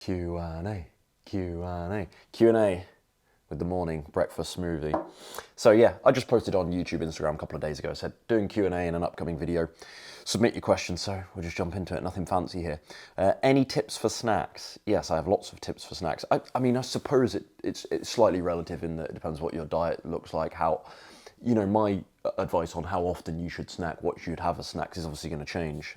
Q&A, Q&A, Q&A with the morning breakfast smoothie. So yeah, I just posted on YouTube, Instagram a couple of days ago. I said, doing Q&A in an upcoming video. Submit your questions, so we'll just jump into it. Nothing fancy here. Any tips for snacks? Yes, I have lots of tips for snacks. I mean, I suppose it's slightly relative in that it depends what your diet looks like, how, my advice on how often you should snack, what you should have as snacks is obviously going to change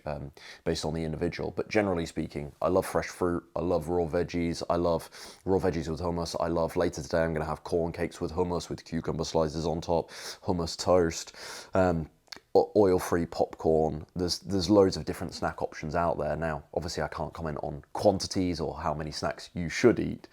based on the individual. But generally speaking, I love fresh fruit. I love raw veggies. I love raw veggies with hummus. I love, later today, I'm going to have corn cakes with hummus with cucumber slices on top, hummus toast. Oil-free popcorn. There's loads of different snack options out there now. Obviously, I can't comment on quantities or how many snacks you should eat.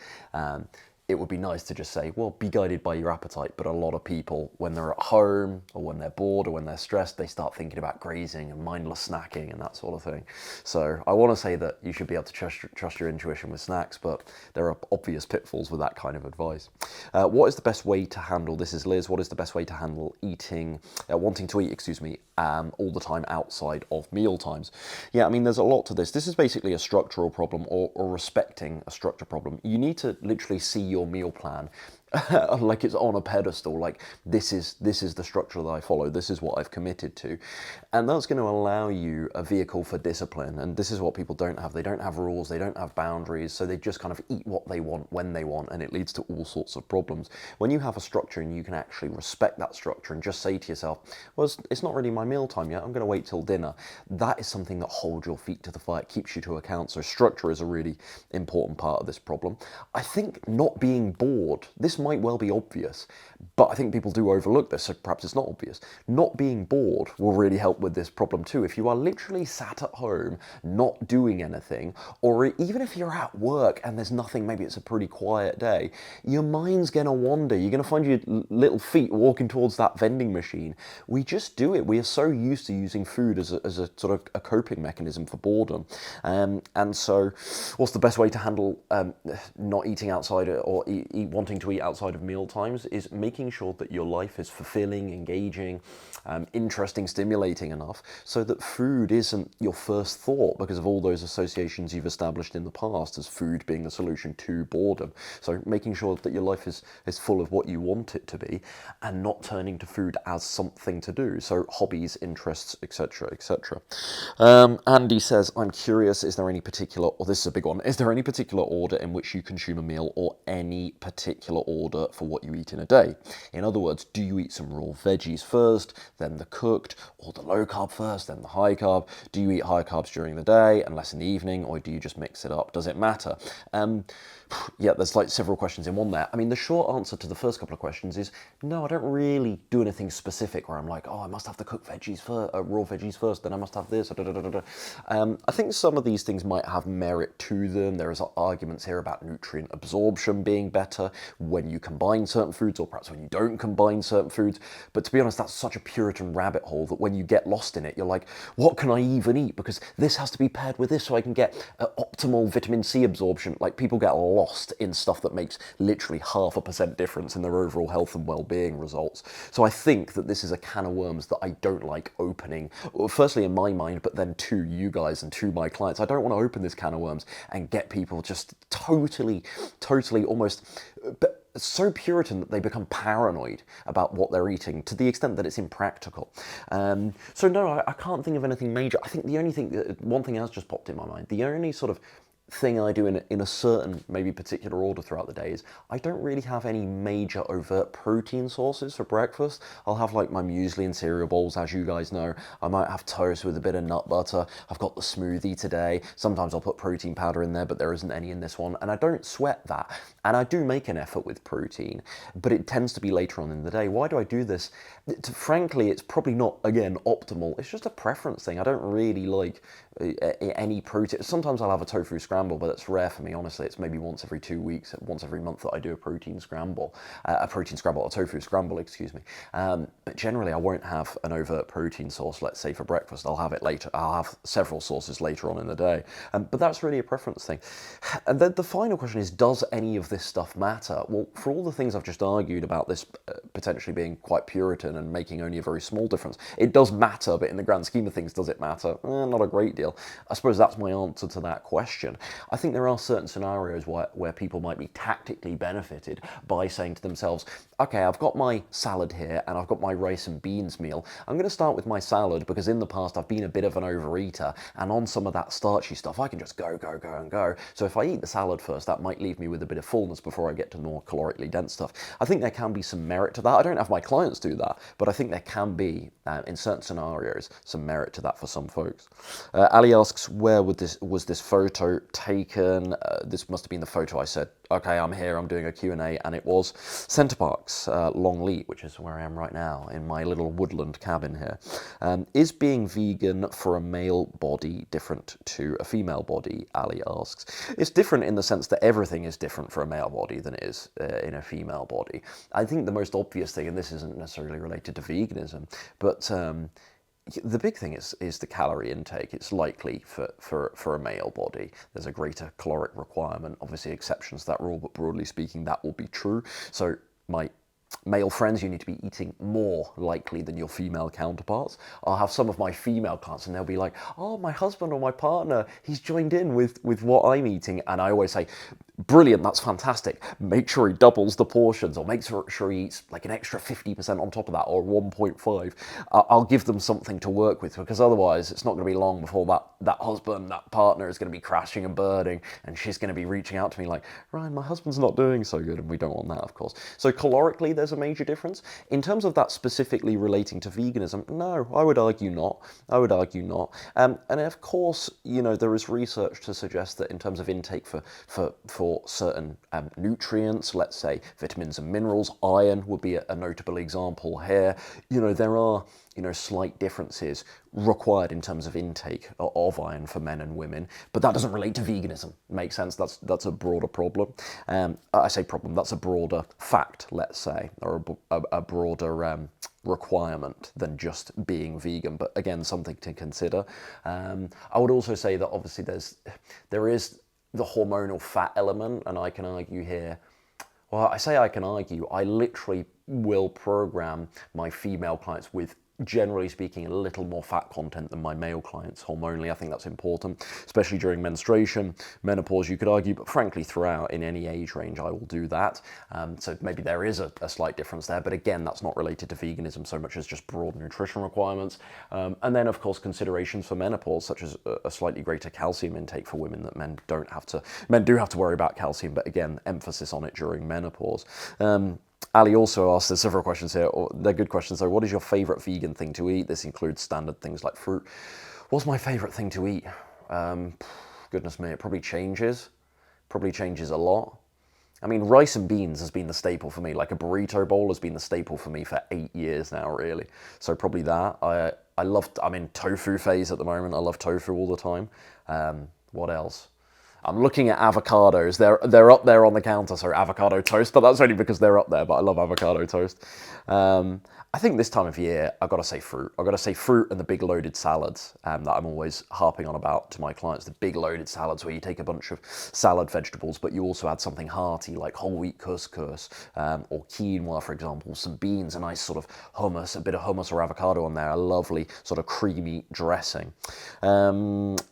It would be nice to just say, well, be guided by your appetite. But a lot of people, when they're at home or when they're bored or when they're stressed, they start thinking about grazing and mindless snacking and that sort of thing. So I want to say that you should be able to trust your intuition with snacks, but there are obvious pitfalls with that kind of advice. What is the best way to handle, this is Liz, what is the best way to handle wanting to eat, all the time outside of meal times? Yeah, I mean, there's a lot to this. This is basically a structural problem or respecting a structure problem. You need to literally see your meal plan like it's on a pedestal, like this is the structure that I follow, this is what I've committed to, and that's going to allow you a vehicle for discipline. And this is what people don't have. They don't have rules, they don't have boundaries, so they just kind of eat what they want when they want, and it leads to all sorts of problems. When you have a structure and you can actually respect that structure and just say to yourself, well, it's not really my meal time yet, I'm going to wait till dinner, that is something that holds your feet to the fire, keeps you to account. So structure is a really important part of this problem. I think not being bored, this might well be obvious, but I think people do overlook this, so perhaps it's not obvious. Not being bored will really help with this problem too. If you are literally sat at home, not doing anything, or even if you're at work and there's nothing, maybe it's a pretty quiet day, your mind's gonna wander. You're gonna find your little feet walking towards that vending machine. We just do it. We are so used to using food as a sort of a coping mechanism for boredom. And so what's the best way to handle not eating outside or wanting to eat outside of meal times is making sure that your life is fulfilling, engaging, interesting, stimulating enough so that food isn't your first thought because of all those associations you've established in the past as food being the solution to boredom. So making sure that your life is full of what you want it to be and not turning to food as something to do. So hobbies, interests, etc., etc. Andy says, I'm curious, is there any particular, or this is a big one, is there any particular order in which you consume a meal or any particular order for what you eat in a day? In other words, do you eat some raw veggies first, then the cooked, or the low carb first, then the high carb? Do you eat high carbs during the day and less in the evening, or do you just mix it up? Does it matter? Yeah, there's like several questions in one there. I mean, the short answer to the first couple of questions is no, I don't really do anything specific where I'm like, oh, I must have the cooked veggies first, raw veggies first, then I must have this. Da, da, da, da, da. I think some of these things might have merit to them. There is arguments here about nutrient absorption being better when you combine certain foods, or perhaps when you don't combine certain foods. But to be honest, that's such a Puritan rabbit hole that when you get lost in it, you're like, what can I even eat? Because this has to be paired with this so I can get optimal vitamin C absorption. Like, people get lost in stuff that makes literally 0.5% difference in their overall health and well-being results. So I think that this is a can of worms that I don't like opening, firstly in my mind, but then to you guys and to my clients. I don't want to open this can of worms and get people just totally almost so Puritan that they become paranoid about what they're eating to the extent that it's impractical. So no, I can't think of anything major. I think the only thing, one thing has just popped in my mind, the only sort of thing I do in a certain, maybe particular order throughout the day is I don't really have any major overt protein sources for breakfast. I'll have like my muesli and cereal bowls, as you guys know. I might have toast with a bit of nut butter. I've got the smoothie today. Sometimes I'll put protein powder in there, but there isn't any in this one. And I don't sweat that. And I do make an effort with protein, but it tends to be later on in the day. Why do I do this? Frankly, it's probably not, again, optimal. It's just a preference thing. I don't really like any protein. Sometimes I'll have a tofu scramble, but that's rare for me, honestly. It's maybe once every 2 weeks, once every month that I do a protein scramble, a tofu scramble, excuse me. But generally I won't have an overt protein source, let's say for breakfast. I'll have it later. I'll have several sources later on in the day. But that's really a preference thing. And then the final question is, does any of this stuff matter? Well, for all the things I've just argued about this potentially being quite Puritan and making only a very small difference, it does matter, but in the grand scheme of things, does it matter? Not a great deal. ideal? I suppose that's my answer to that question. I think there are certain scenarios where people might be tactically benefited by saying to themselves, okay, I've got my salad here and I've got my rice and beans meal. I'm going to start with my salad because in the past I've been a bit of an overeater, and on some of that starchy stuff I can just go, go, go and go. So if I eat the salad first, that might leave me with a bit of fullness before I get to the more calorically dense stuff. I think there can be some merit to that. I don't have my clients do that, but I think there can be, in certain scenarios, some merit to that for some folks. Ali asks, where was this photo taken? This must have been the photo I said, okay, I'm here, I'm doing a Q&A, and it was Center Parcs, Longleat, which is where I am right now, in my little woodland cabin here. Is being vegan for a male body different to a female body, Ali asks. It's different in the sense that everything is different for a male body than it is in a female body. I think the most obvious thing, and this isn't necessarily related to veganism, but the big thing is the calorie intake. It's likely for a male body. There's a greater caloric requirement. Obviously exceptions to that rule, but broadly speaking, that will be true. So my male friends, you need to be eating more likely than your female counterparts. I'll have some of my female clients and they'll be like, oh, my husband or my partner, he's joined in with what I'm eating. And I always say, brilliant, that's fantastic. Make sure he doubles the portions, or make sure he eats like an extra 50% on top of that, or 1.5. I'll give them something to work with, because otherwise it's not going to be long before that husband, that partner is going to be crashing and burning, and she's going to be reaching out to me like, Ryan, my husband's not doing so good, and we don't want that, of course. So calorically, there's a major difference. In terms of that specifically relating to veganism, no, I would argue not. I would argue not. And of course, you know, there is research to suggest that in terms of intake for certain nutrients, let's say vitamins and minerals, iron would be a notable example here. You know, there are, you know, slight differences required in terms of intake of iron for men and women, but that doesn't relate to veganism. Makes sense? That's a broader problem. I say problem, that's a broader fact, let's say, or a broader requirement than just being vegan, but again, something to consider. I would also say that obviously there is the hormonal fat element, and I can argue here, well, I say I can argue, I literally will program my female clients with, generally speaking, a little more fat content than my male clients hormonally. I think that's important, especially during menstruation, menopause, you could argue, but frankly, throughout, in any age range, I will do that. So maybe there is a slight difference there, but again, that's not related to veganism so much as just broad nutrition requirements. And then, of course, considerations for menopause, such as a slightly greater calcium intake for women that men do have to worry about calcium, but again, emphasis on it during menopause. Ali also asked, there's several questions here, they're good questions though. What is your favourite vegan thing to eat? This includes standard things like fruit. What's my favourite thing to eat? Goodness me, it probably changes a lot. I mean, rice and beans has been the staple for me. Like a burrito bowl has been the staple for me for 8 years now, really. So probably that. I'm in tofu phase at the moment. I love tofu all the time. What else? I'm looking at avocados. They're up there on the counter, so avocado toast, but that's only because they're up there, but I love avocado toast. I think this time of year, I've got to say fruit. I've got to say fruit and the big loaded salads that I'm always harping on about to my clients. The big loaded salads where you take a bunch of salad vegetables, but you also add something hearty like whole wheat couscous or quinoa, for example, some beans, a nice sort of hummus, a bit of hummus or avocado on there, a lovely sort of creamy dressing.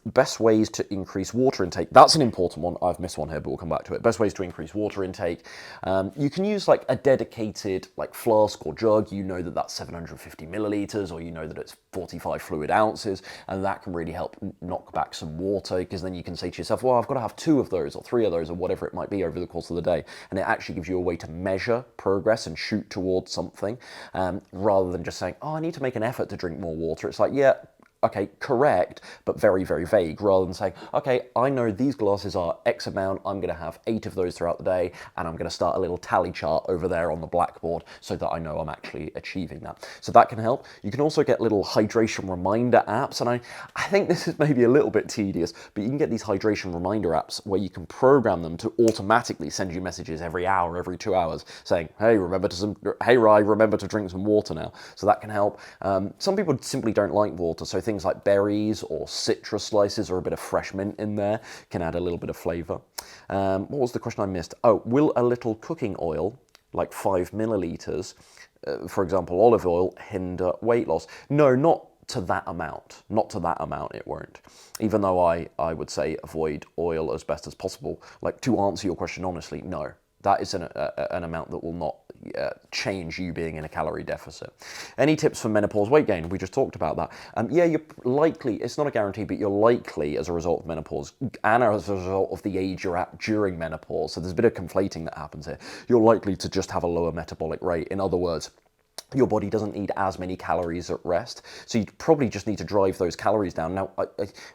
Best ways to increase water intake. That's an important one. I've missed one here, but we'll come back to it. Best ways to increase water intake. You can use like a dedicated like flask or jug. You know that's 750 milliliters, or you know that it's 45 fluid ounces, and that can really help knock back some water, because then you can say to yourself, well, I've got to have 2 of those or 3 of those or whatever it might be over the course of the day, and it actually gives you a way to measure progress and shoot towards something, rather than just saying, oh, I need to make an effort to drink more water. It's like, yeah, okay, correct, but very, very vague, rather than saying, okay, I know these glasses are X amount, I'm going to have 8 of those throughout the day, and I'm going to start a little tally chart over there on the blackboard so that I know I'm actually achieving that. So that can help. You can also get little hydration reminder apps, and I think this is maybe a little bit tedious, but you can get these hydration reminder apps where you can program them to automatically send you messages every hour, every 2 hours, saying, hey, hey, Rye, remember to drink some water now. So that can help. Some people simply don't like water, so things like berries or citrus slices or a bit of fresh mint in there can add a little bit of flavour. What was the question I missed? Oh, will a little cooking oil, like 5 milliliters, for example, olive oil, hinder weight loss? No, not to that amount. Not to that amount, it won't. Even though I would say avoid oil as best as possible. Like, to answer your question honestly, no. That is an amount that will not change you being in a calorie deficit. Any tips for menopause weight gain? We just talked about that. Yeah, you're likely, it's not a guarantee, but you're likely as a result of menopause and as a result of the age you're at during menopause, so there's a bit of conflating that happens here, you're likely to just have a lower metabolic rate. In other words, your body doesn't need as many calories at rest, so you probably just need to drive those calories down. Now,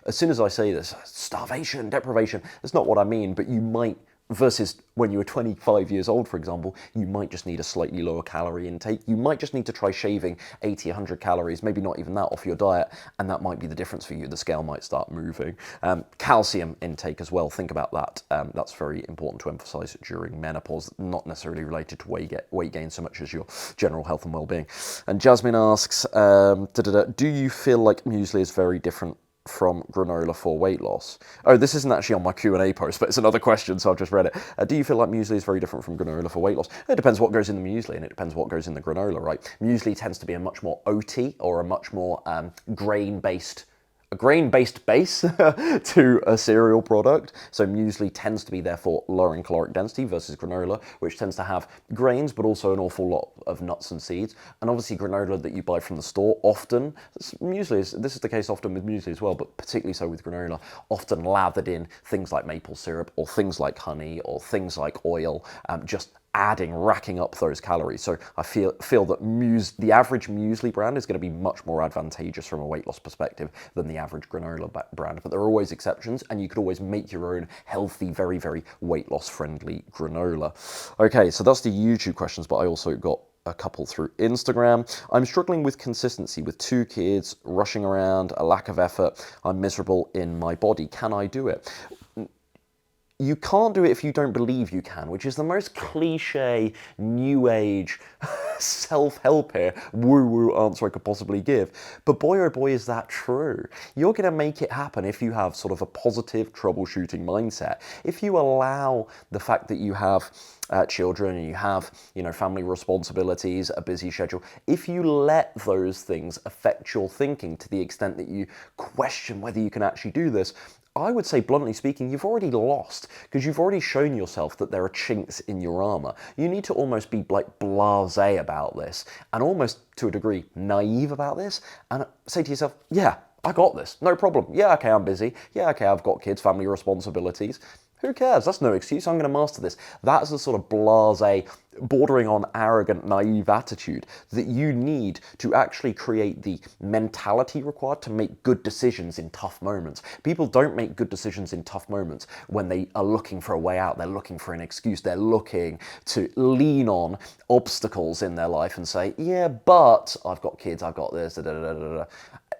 as soon as I say this, starvation, deprivation, that's not what I mean, but you might, versus when you were 25 years old, for example, you might just need a slightly lower calorie intake. You might just need to try shaving 80, 100 calories, maybe not even that, off your diet, and that might be the difference for you. The scale might start moving. Calcium intake as well, think about that. That's very important to emphasize during menopause, not necessarily related to weight gain so much as your general health and well-being. And Jasmine asks, do you feel like muesli is very different from granola for weight loss? Oh, this isn't actually on my Q&A post, but it's another question, so I've just read it. Do you feel like muesli is very different from granola for weight loss? It depends what goes in the muesli, and it depends what goes in the granola, right? Muesli tends to be a much more oaty or a much more grain-based base to a cereal product. So muesli tends to be therefore lower in caloric density versus granola, which tends to have grains, but also an awful lot of nuts and seeds. And obviously granola that you buy from the store, often, this is the case often with muesli as well, but particularly so with granola, often lathered in things like maple syrup or things like honey or things like oil, just racking up those calories. So I feel that the average muesli brand is going to be much more advantageous from a weight loss perspective than the average granola brand. But there are always exceptions, and you could always make your own healthy, very, very weight loss friendly granola. Okay, so that's the YouTube questions, but I also got a couple through Instagram. I'm struggling with consistency with 2 kids, rushing around, a lack of effort. I'm miserable in my body. Can I do it? You can't do it if you don't believe you can, which is the most cliche, new age, self-help here, woo-woo answer I could possibly give. But boy, oh boy, is that true. You're going to make it happen if you have sort of a positive troubleshooting mindset. If you allow the fact that you have children and you have, family responsibilities, a busy schedule, if you let those things affect your thinking to the extent that you question whether you can actually do this, I would say, bluntly speaking, you've already lost, because you've already shown yourself that there are chinks in your armor. You need to almost be like blasé about this, and almost to a degree naive about this, and say to yourself, yeah, I got this, no problem. Yeah, okay, I'm busy. Yeah, okay, I've got kids, family responsibilities. Who cares? That's no excuse. I'm going to master this. That's the sort of blasé, bordering on arrogant, naive attitude that you need to actually create the mentality required to make good decisions in tough moments. People don't make good decisions in tough moments when they are looking for a way out. They're looking for an excuse. They're looking to lean on obstacles in their life and say, yeah, but I've got kids, I've got this, da, da, da, da, da.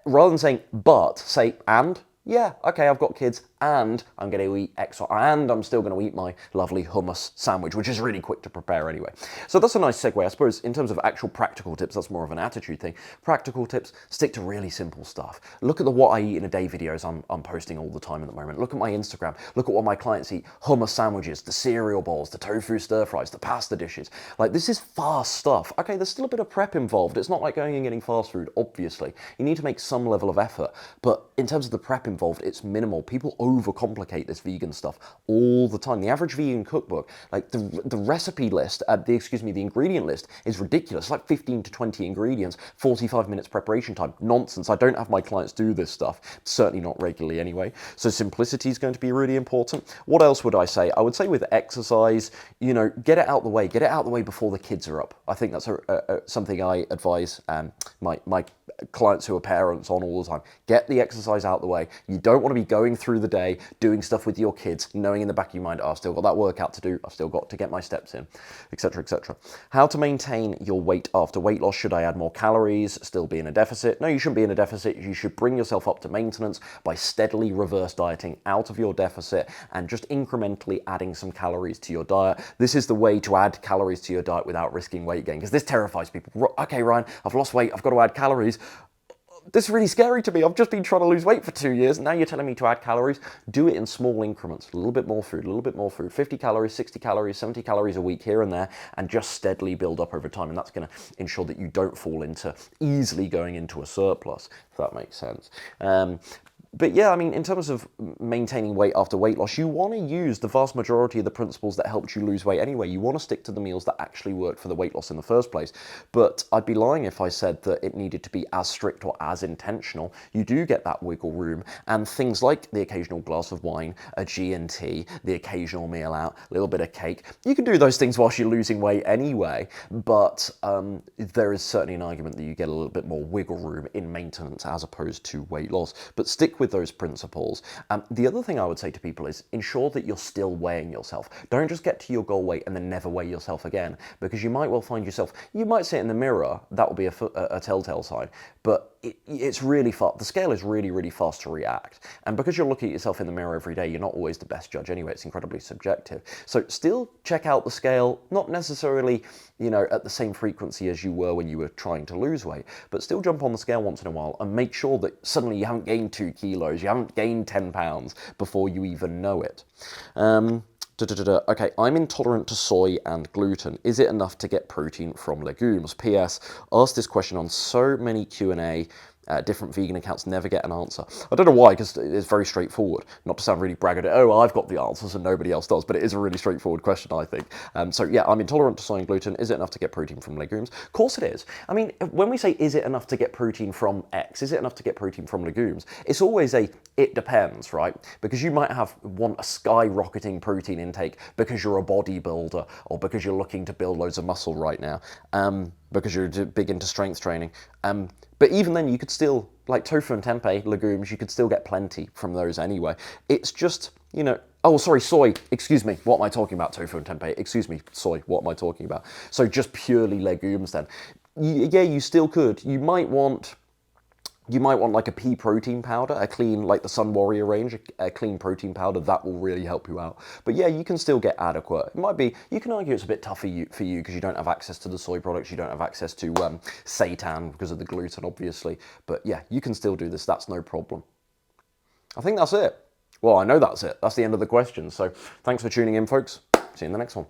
Rather than saying, but, say, and. Yeah, okay, I've got kids, and I'm going to eat X, and I'm still going to eat my lovely hummus sandwich, which is really quick to prepare anyway. So that's a nice segue. I suppose in terms of actual practical tips, that's more of an attitude thing. Practical tips, stick to really simple stuff. Look at the what I eat in a day videos I'm posting all the time at the moment. Look at my Instagram. Look at what my clients eat. Hummus sandwiches, the cereal bowls, the tofu stir fries, the pasta dishes. Like, this is fast stuff. Okay, there's still a bit of prep involved. It's not like going and getting fast food, obviously. You need to make some level of effort. But in terms of the prep involved, it's minimal. People overcomplicate this vegan stuff all the time. The average vegan cookbook, like the recipe list, the ingredient list is ridiculous. It's like 15 to 20 ingredients, 45 minutes preparation time. Nonsense. I don't have my clients do this stuff, certainly not regularly anyway. So simplicity is going to be really important. What else would I say? I would say with exercise, get it out the way. Get it out the way before the kids are up. I think that's something I advise my clients who are parents on all the time. Get the exercise out the way. You don't want to be going through the day doing stuff with your kids, knowing in the back of your mind, I've still got that workout to do, I've still got to get my steps in, etc., etc. How to maintain your weight after weight loss? Should I add more calories, still be in a deficit? No, you shouldn't be in a deficit. You should bring yourself up to maintenance by steadily reverse dieting out of your deficit and just incrementally adding some calories to your diet. This is the way to add calories to your diet without risking weight gain, because this terrifies people. Okay, Ryan, I've lost weight, I've got to add calories. this is really scary to me. I've just been trying to lose weight for 2 years. And now you're telling me to add calories. Do it in small increments. A little bit more food, a little bit more food. 50 calories, 60 calories, 70 calories a week here and there, and just steadily build up over time. And that's going to ensure that you don't fall into easily going into a surplus, if that makes sense. But yeah, I mean, in terms of maintaining weight after weight loss, you want to use the vast majority of the principles that helped you lose weight anyway. You want to stick to the meals that actually worked for the weight loss in the first place. But I'd be lying if I said that it needed to be as strict or as intentional. You do get that wiggle room, and things like the occasional glass of wine, a G&T, the occasional meal out, a little bit of cake. You can do those things whilst you're losing weight anyway, but there is certainly an argument that you get a little bit more wiggle room in maintenance as opposed to weight loss. But stick with those principles. The other thing I would say to people is ensure that you're still weighing yourself. Don't just get to your goal weight and then never weigh yourself again, because you might well find yourself, you might sit in the mirror, that will be a telltale sign, but it's really fast. The scale is really, really fast to react. And because you're looking at yourself in the mirror every day, you're not always the best judge anyway. It's incredibly subjective. So still check out the scale, not necessarily, you know, at the same frequency as you were when you were trying to lose weight, but still jump on the scale once in a while and make sure that suddenly you haven't gained 2 kilos, you haven't gained 10 pounds before you even know it. Okay, I'm intolerant to soy and gluten. Is it enough to get protein from legumes? PS, asked this question on so many Q&A, different vegan accounts, never get an answer. I don't know why, because it's very straightforward. Not to sound really braggadocious, oh, I've got the answers and nobody else does, but it is a really straightforward question, I think. So yeah, I'm intolerant to soy and gluten. Is it enough to get protein from legumes? Of course it is. I mean, when we say, is it enough to get protein from X? Is it enough to get protein from legumes? It's always it depends, right? Because you might want a skyrocketing protein intake because you're a bodybuilder or because you're looking to build loads of muscle right now, because you're big into strength training. But even then, you could still, like tofu and tempeh, legumes, you could still get plenty from those anyway. It's just, you know, oh, sorry, soy, excuse me, what am I talking about? Tofu and tempeh, excuse me, soy, what am I talking about? So just purely legumes then. Yeah, you still could. You might want like a pea protein powder, a clean, like the Sun Warrior range, a clean protein powder, that will really help you out. But yeah, you can still get adequate. It might be, you can argue it's a bit tough for you because you don't have access to the soy products, you don't have access to seitan because of the gluten, obviously. But yeah, you can still do this, that's no problem. I think that's it. Well, I know that's it. That's the end of the questions. So thanks for tuning in, folks. See you in the next one.